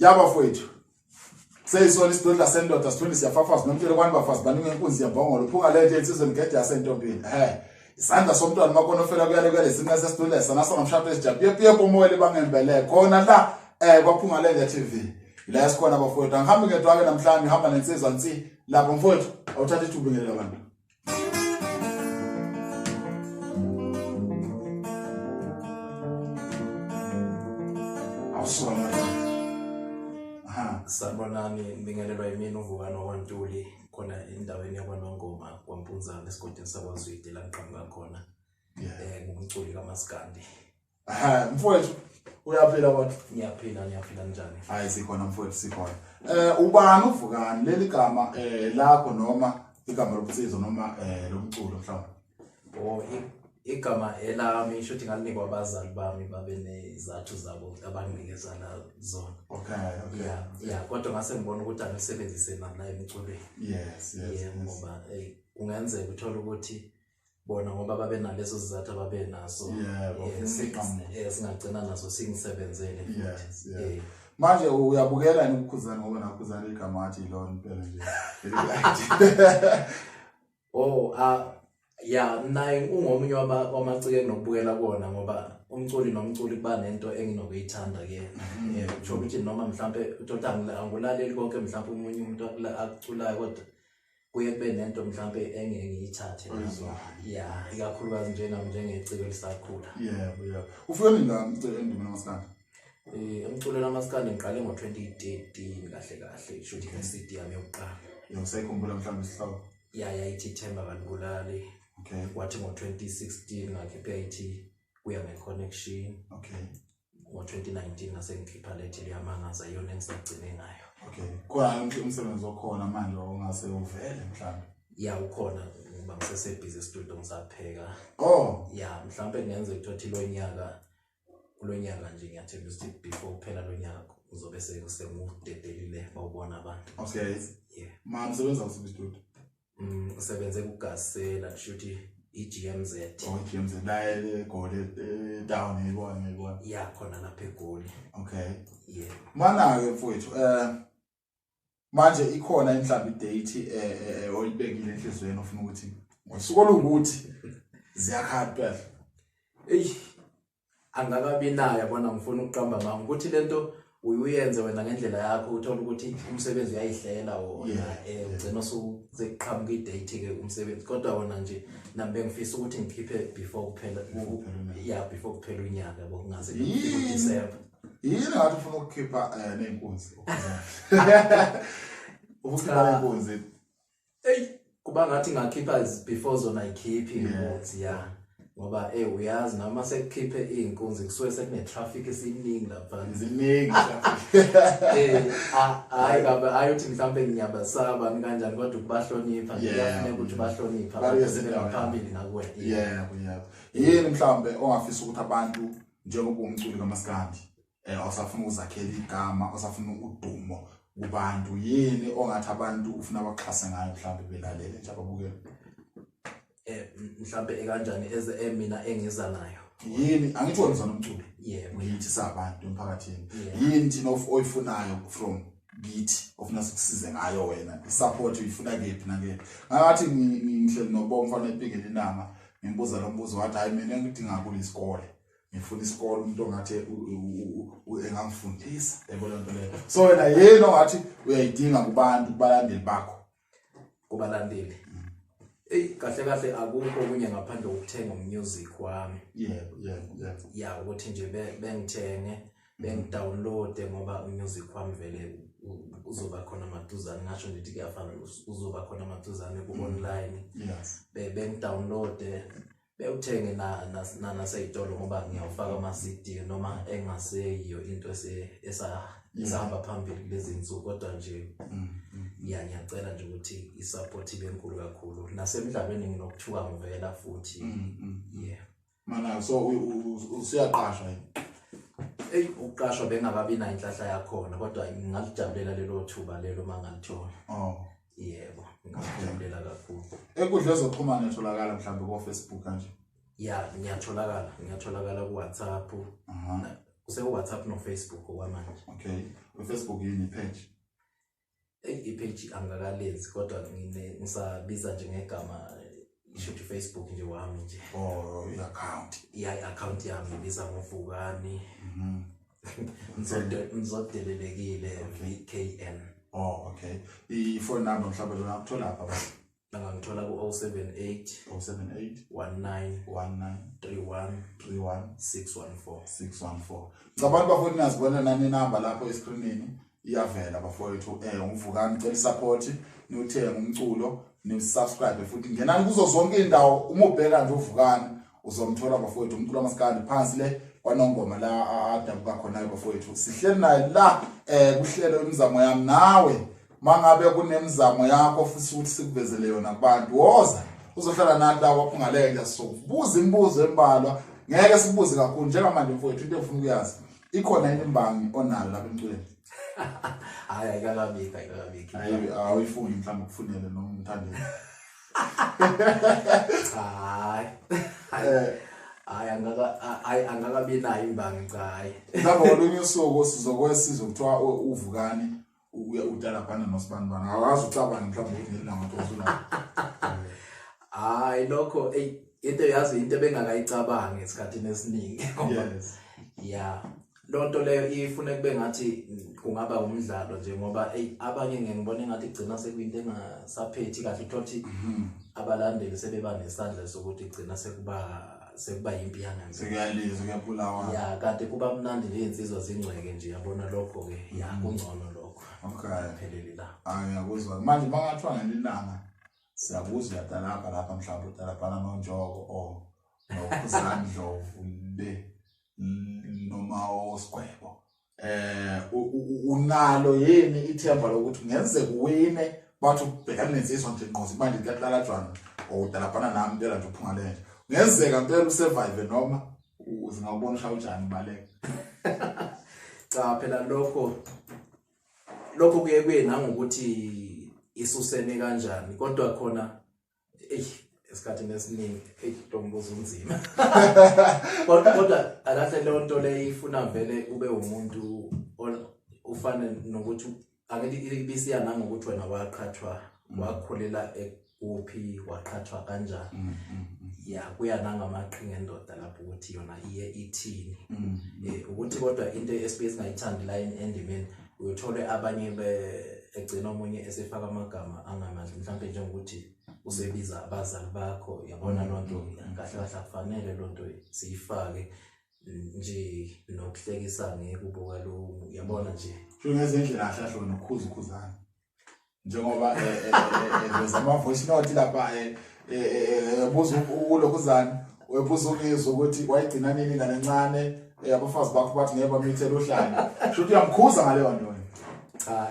Yaba mfowethu. Seyisona isidodla sendoda sithweni siyafafaza nomtshele kwani bafazi baningi inkunzi yabhongolo uphunga lento insizwe ngede yasentombini. Isandla somntwana makona ofela kuyalekele sina sesidodla sana songamshado esijabu piye komoyele bangembele khona la kwaphunga lento TV. La yasikhona bafowethu angihambi ngedwa ke namhlanje ngihamba nensizwa nsi lapho mfowethu awuthatha ithuba ngene labantu. Awusona. Sanibonani ngibingelelwa yimina uVukani waNtuli khona endaweni yakwaNongoma kwaMpunzane esigodini sakwaZwide la ngiqhamuka khona. Ngumculi kaMaskandi. Mfowethu uyaphila kodwa? Ngiyaphila njani? Hayi sikhona mfowethu sikhona. Ubani uVukani leli gama lakho noma igama lobusizo noma lomculo mhlawumbe? Igama elami isho ukuthi ngalinikwa abazali bami babe nezathu zabo abangikezana zona. Okay. Yeah, kodwa ngase ngibona ukuthi angisebenzise nala emculweni. Yes. Ngoba kungenzeka uthola ukuthi bona ngoba babe nalezo sizathu ababe naso. Singagcina naso singisebenzele futhi. Yes. Manje uyabukela ukukhuzana ngoba nakhuzana igama athi lo impela nje. Yeah, naye ungomunye wamacike enokubukela kona ngoba umculi nomculi kuba nento enginokuyithanda ke. Kusho ukuthi noma mhlambe uthola angulaleli konke mhlambe umunye umuntu akuculayo kodwa kuye kube nento mhlambe engiyithathe nazo. Yeah, ikakhulukazi njengeciko lisakhula. Yeah. Ufike nini la umculo endimeni kaMaskandi? Umculo kaMaskandi ngiqale ngo-2013 kahle isho ukuthi i-CD yami yokuqala. Usayikhumbula mhlambe isihloko? Ngiyazethemba kanibulali. Okay. Wathi ngo-2016 ngakhipha ithi kuya nge-connection. Okay. Ngo-2019 ngasengikhipha lethi liyamangaza iyona engisagcine ngayo. Okay. Khona umsebenzi okhona manje ongase uvele mhlawumbe? Yeah, ukhona ngoba ngisesebhizi studio ngisapheka. Yeah, mhlawumbe ngiyenze ukuthi kulo nyaka nje ngiyathemba ukuthi before kuphela lo nyaka uzobe sengudedelile bawubona abantu. Okay. Yeah. Msebenza usiphi studio? Usebenze kuGasela kushuthi iGMZ. GMZ la eGoli down ngiyibona. Yeah, khona lapha eGoli. Okay. Yeah. Mana ke mfowethu manje ikhona mhlawumbe idate oyibekile enhlizweni ofuna ukuthi ngosuku olukuthi ziyakhala phela. Angakabi nayo yabona ngifuna ukuqamba mama ukuthi lento uyenze wena ngendlela yakho uthola ukuthi umsebenzi uyayihlela wona ugcina usuzeqhamuka idate ke umsebenzi kodwa wona nje nami bengifisa ukuthi ngikhiphe before kuphela before kuphela unyaka yabo kungaze kufike December. Yini ngathi ufuna ukukhipha neinkunzi ufuna inkunzi kuba ngathi ngakhipha before zona ikhiphi inkunzi ngoba uyazi noma sekukhiphe inkunzi kusuke sekune traffic esiningi lapha ziningi ayothi mhlambe ngiyabasaba kanjani kodwa ukubahlonipha ngiyafuneka ukuthi bahlonipha ngaphambili ngakuwe. Yeah. Yini mhlambe ongafisa ukuthi abantu njengoba umculi kaMaskandi awusafuna uzakhela igama awusafuna udumo kubantu yini ongathi abantu ufuna baxhase ngayo mhlambe belalele nje ababukela? Mhlambe kanjani mina engiza nayo yini angithi wena umculo ngithi sabantu emphakathini yini thina oyifunayo from ngithi ofuna sikusize ngayo wena isupport uyifuna kephi nakephi ngathi ngihleli noBonga mfana ephikele inama ngimbuza lo mbuzo wathi hayi mina ngidinga kulisikole ngifuna isikole umuntu ongathi engangifundisa yebo lento leyo so wena yini ongathi uyayidinga kubantu balandeli bakho kubalandeli kahle akukho okunye ngaphandle kokuthenga umusic wami. Yeah, ukuthi nje bengithenge bengidownload ngoba umusic wami vele uzoba khona maduzane ngasho ngithi kuyafana uzoba khona maduzane ku online. Yes. Bengidownload bewuthenge naseyitolo ngoba ngiyawufaka ama CD noma engaseyiyo into esahamba phambili lezi insuku kodwa nje ngiyacela nje ukuthi isupport ibe enkulu kakhulu nasemidlalweni nginokuthuka ngivela futhi. Yeah. Mana so usiyaqashwa yini? Uqashwa bengakabi na inhlahla yakhona kodwa ngingalijabulela lelo thuba lelo mangalithola. Yebo, ngiyajabula kakhulu. Ekudla ezoxhumana etholakala mhlambe ku Facebook kanje. Yeah, ngiyatholakala ku WhatsApp. Kuse WhatsApp no Facebook okwamanje. Okay. Facebook yini page? I-page angakalenzi kodwa ngisabiza nje ngegama ishuthi Facebook nje wami nje. Oh, i-account. I-account yami ibiza ngoVukani. Ngizodelelekile VKN. Oh, okay. I-phone number mhlawumbe lona ukuthola apha baba? Angangithola ku-078 19 31 614. Ngicabanga bafowethu nazibona nani inamba lapho escreenini iyavela bafowethu uVukani cela support niwuthenge umculo ni-subscribe futhi ngenani kuzo zonke indawo uma ubheka nje uVukani uzomthola bafowethu umculo amaskandi phansi le kwanongoma la adabuka khona bafowethu sihleli naye la kuhlelo imizamo yami nawe mangabe kunemizamo yakho futhi sikuvezele yona kubantu woza uzohlala nathi la waphungaleke sizobuza imibuzo embalwa ngeke sibuze kakhulu njengamanje mfowethu into efuna ukuyazi ikhona yini imbangi onayo lapha emculweni? Hayi ayikabiki. Hayi awuyifuni mhlawumbe ukufunele noma umthandeni. Hayi angakabi nayo imbangi cha hayi. Ngapha kolunye usuku sizokwesiza ukuthiwa uVukani utalapana nosibani awazi ucabanga mhlawumbe ukuthi ngelanga ngothola. Hayi lokho into yazi into bengakayicabangi esikhathini esiningi. Yes. Yeah. Lonto leyo ifune kube ngathi kungaba umdlalo nje ngoba abanye ngibona ngathi igcina sekuyinto engasaphethi kahle uthothi abalandeli sebeba nesandla sokuthi igcina sekuba impiyana nje. Sekuyaliza kuyapulawa. Yeah, kanti kuba mnandi nje insizwa zingcweke nje yabona lokho ke ya kungcono lokho. Okay. Phelele la. Ngiyakuzwa. Manje bangathiwa ngelilanga siyabuza uyadalapha lapha mhlawumbe udalapana noNjoko noKhuzani Ndlovu le noma oSigwebo. Unalo yini ithemba lokuthi ngenzeka uwine bathi ubhekane nensizwa nje ngqozi manje sekutalajwana udalapana nami impela nje uphungalele. Ngenzeka impela usurvive noma uzingabona shawujani baleke. Cha phela lokho kuye nangokuthi isusene kanjani kodwa khona esikhathini esiningi dombuzo unzima. Kodwa akahle lonto le ifuna vele ube umuntu ufane nokuthi angithi ibisiya nangokuthi wena waqhathwa wakholela ekuphi waqhathwa kanjani. Yeah, kuya nangamaqhinga endoda lapho ukuthi yona iye ithini. Ukuthi kodwa into espace ngayithandi la endimeni uyothole abanye egcina omunye esefaka amagama angamandla mhlawumbe njengokuthi usebiza abazali bakho yabona lonto kahle kufanele lonto siyifake nje nokuhlekisa ngekubuka lo yabona nje ngezindlela ahlahlo nokhuzana njengoba ezama voice note lapha buza uLokhuzani webuza ukizwa ukuthi wayigcina nini ingane encane abafazi bakho bathi ngeke bamithele uhlanga shothi uyamkhuza ngaleyo nto. Cha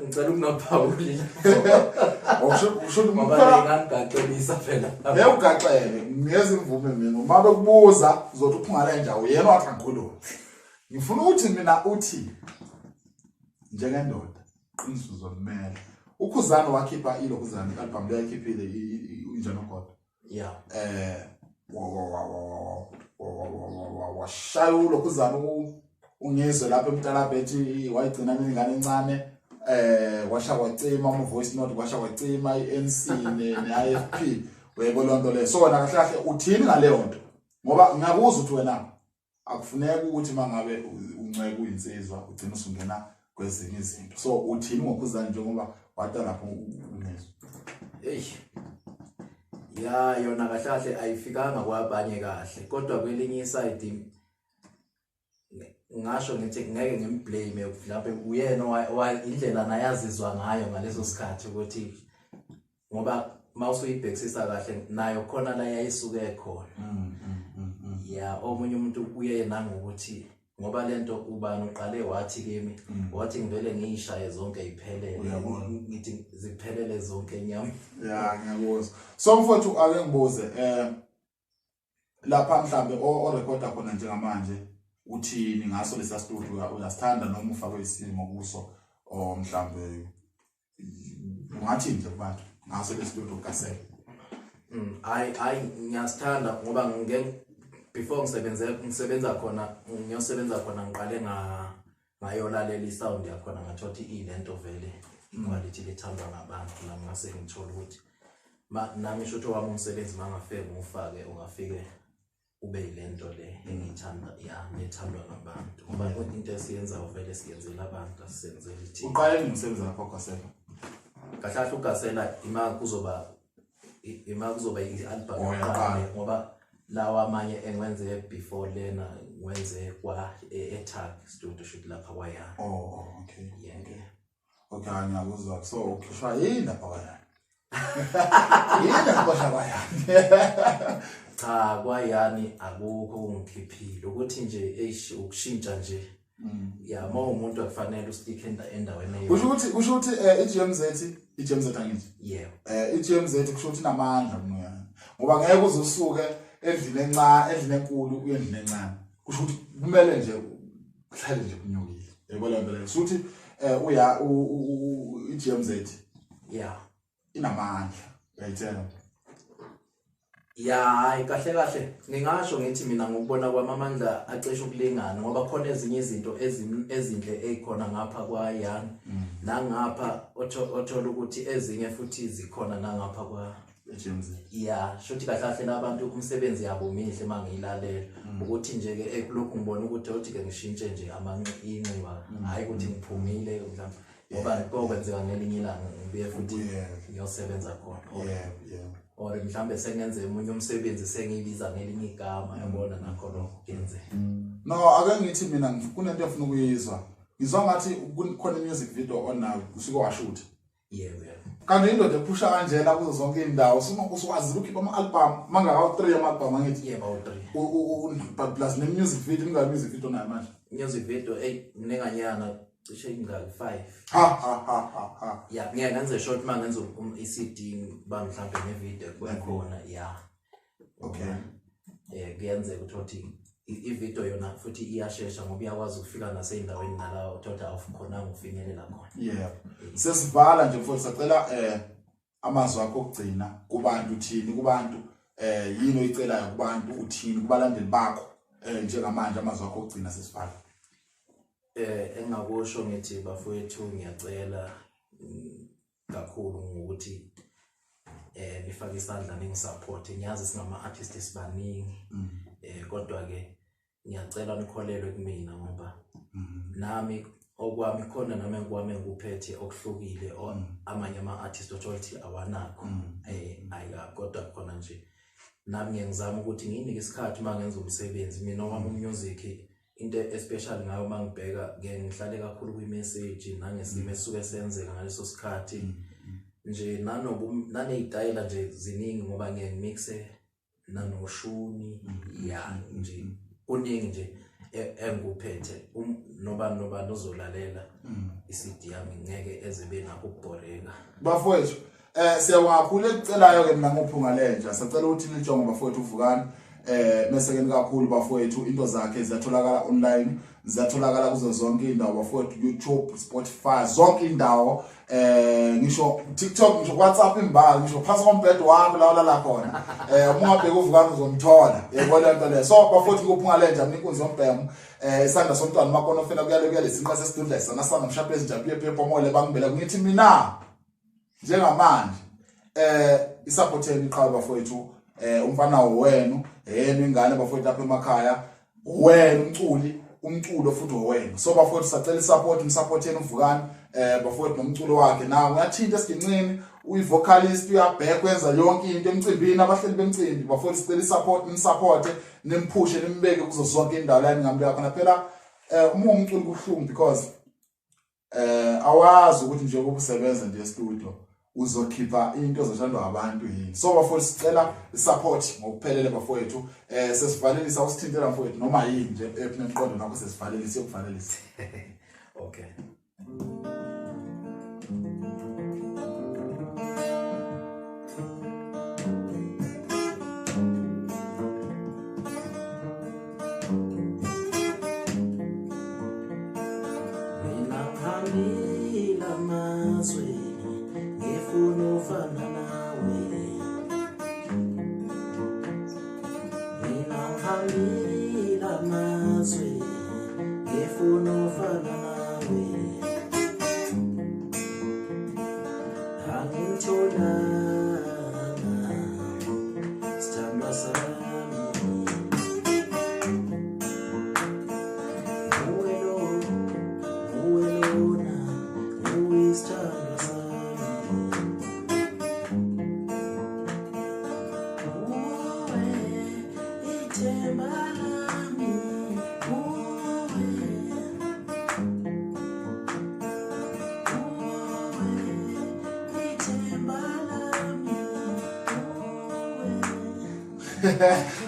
ngicela ukungaphawuli usho ngoba ngangaqinisa phela ugaxele ngeze imvume mina uma bekubuza uzothi uphungale nje uyena wathi angikhuluma ngifuna ukuthi mina uthi njengendoda qiniso uzomela uKhuzani wakhipha iLokhuzani album le yakhiphile injani God. Yeah. Washaya uLokhuzani ungizwe lapha eMtalabhethi wayigcina ingane encane washa kwacima ama voice note washa kwacima iNC neIFP wayebonto le so wena kahle kahle uthini ngaleyo nto ngoba ngiyakuzwa ukuthi wena akufuneki ukuthi mangabe unceke uyinsizwa ugcina usungena kwezinye izinto so uthini ngoKhuzani njengoba wata lapho ungizwe. Ya yona kahle kahle ayifikanga kwabanye kahle kodwa kwelinye side ngasho ngithi ngeke ngimblame lapho uyena indlela nayazizwa ngayo ngaleso sikhathi ukuthi ngoba mawusuyibhekisisa kahle nayo khona la yayisuke khona. Ya omunye umuntu uye nangokuthi ngoba lento ubani uqale wathi kimi wathi ngivele ngiyishaye zonke iphelele ngithi ziphelele zonke inyama. Ya ngiyakuzwa so mfowethu ake ngibuze lapha mhlambe orecorda khona njengamanje uthini ngaso lesa studio uyasithanda noma ufake isimo kuso o mhlambe ungathi nje kubantu ngaso lesa studio kasele. I ngiyasithanda ngoba before ngisebenza khona ngiqale ngayolalela isound yakhona ngathothi ilento vele iquality lethandwa ngabantu nami ngase ngithola ukuthi nami shotho wami umsebenzi mangafeke ngufake ungafike ube yilento le engithanda nethandwa ngabantu ngoba into esiyenza vele siyenzela abantu asisenzele thina. Uqale umsebenzi lapho kwaSela. Kahle ugasela ima kuzoba i-album yaqala ngoba lawa amanye engwenze before lena ngwenze kwa eTag studio shoot lapha kwaya. Oh okay. Yeah. Okay ngiyakuzwa so ukhishwa yini lapha kwaya. Yini ngibasha kwaya. Cha kwayani akukho ungikhiphile ukuthi nje ukushintsha nje yama umuntu akufanele ustick endaweni eyo. Kusho ukuthi iGMZ angithi. Yeah. iGMZ kusho ukuthi inamandla mnuyana. Ngoba ngeke uzusuke endlini enkulu uye endlini encane. Kusho ukuthi kumele nje uhlale nje kunyukile. Yebo le nto leyo. Kusho ukuthi iGMZ yeah inamandla. Uyayitshela. Ya kahle ngingasho ngithi mina ngokubona kwami amandla acishe ukulingana ngoba khona ezinye izinto ezinhle ezikhona ngapha kwaYani nangapha othola ukuthi ezinye futhi zikhona nangapha kwa eGMZ. Yeah shothi kahle labantu umsebenzi yabo mihle mangiyilalela ukuthi nje ke kulokhu ngibona ukuthi othi ke ngishintshe nje inxiwa hayi ukuthi ngiphumile mhlawumbe ngoba kokwenzeka ngelinye ilanga ngibuye futhi ngiyosebenza khona. Yeah. Or mhlambe sengenze umunye umsebenzi sengiyibiza ngelinye igama yabona nakho lokho kenze. No ake ngithi mina kunento efuna ukuyizwa. Ngizwa ngathi kukhona music video ona usuke washoot. Yeah. Kanti indoda ephusha kanjena kuzo zonke indawo usukwazi ukukhipha ama-album mangaka 3 ama-album angithi. Yeah about 3. Plus ne music video inga music video nayo manje. Music video mnenganyana cishe ingaki 5. Ha. Yeah ngeke ngenze short mangenza iCD ba mhlambe nevideo kukhona yeah. Okay. Kuyenze ukuthi ivideo yona futhi iyashesha ngoba iyakwazi ukufika naseyindaweni nalawo uthola awukhona ukufinyelela khona. Yeah. Sesivala nje mfowethu sacela amazwi akho okugcina kubantu thini kubantu yini oyicelayo kubantu uthini kubalandeli bakho njengamanje amazwi akho okugcina sesivala. Engakusho ngithi bafowethu ngiyacela kakhulu ukuthi ngifake isandla ningisupport ngiyazi singama artists esibaningi kodwa ke ngiyacela nikholelwe kumina ngoba nami okwami khona nami engikwami nguphethe okuhlukile amanye ama artists othi awanakho kodwa khona nje nami ngiyazama ukuthi nginike isikhathi mangenza umsebenzi mina wami music into especially ngayo mangibheka ngihlale kakhulu kwi-message nangesimo esuke senzeka ngaleso sikhathi nje naneyitayela nje ziningi ngoba ngiyemixe nanoshuni ya nje kuningi nje enguphethe noba nozolalela iCD yami ngeke ezebe nakho ukubhoreka bafowethu. Siyawakakhulu ekucelayo ke mina ngophunga lenja sicela ukuthi lijonge bafowethu uVukani mesekeni kakhulu bafowethu into zakhe ziyatholakala online ziyatholakala kuzo zonke indawo bafowethu YouTube Spotify zonke indawo ngisho TikTok ngisho WhatsApp imbali ngisho phasi kombhedo wami la khona ungabheka uVukani uzomthola yebona into le so bafowethu ngophunga lenja ninkunzi yombhemu isandla somntwana makona ofela kuyale sinqa sesidudla sana sana mshaphe ezinjabuye phepomole bangibela ngithi mina njengamanje isupporteni iqhawe bafowethu umfana wenu yena ingane bafowethu lapha emakhaya wena umculo futhi wena so bafowethu sacela isupport nisupporteni uVukani bafowethu nomculo wakhe nawo uyathinta esigincini uyi-vocalist uyabheka wenza yonke into emcimbini abahleli bemcimbi bafowethu sicela isupport nisupporte nimphushe nimbeke kuzo zonke indawo la ningamleka khona phela uma umculo kuhlungu because awazi ukuthi nje ukusebenza nje e-studio uzokhipha into ezothandwa abantu yini so bafowethu sicela support ngokuphelele bafowethu sesivalelisa usithintela mfowethu noma yini nje ephina emqondo nakho sesivalelisa yokuvalelisa. Okay. Mina mazwe ngifuna ufana nawe mina ngihambile amazwe ngifuna ufana nawe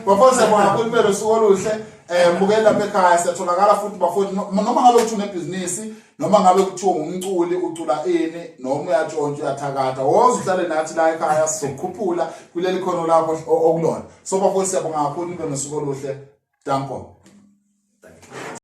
Bafowethu siyabonga kakhulu impela usuku oluhle. Mbukeli lapha ekhaya siyatholakala futhi bafowethu noma ngabe uthuna ebhizinisi noma ngabe kuthiwa umculi ucula ini noma uyatshontsha uyathakatha woza uhlale nathi la ekhaya sizokukhuphula kuleli khono lakho okulona. So bafowethu siyabonga kakhulu impela usuku oluhle. Danko.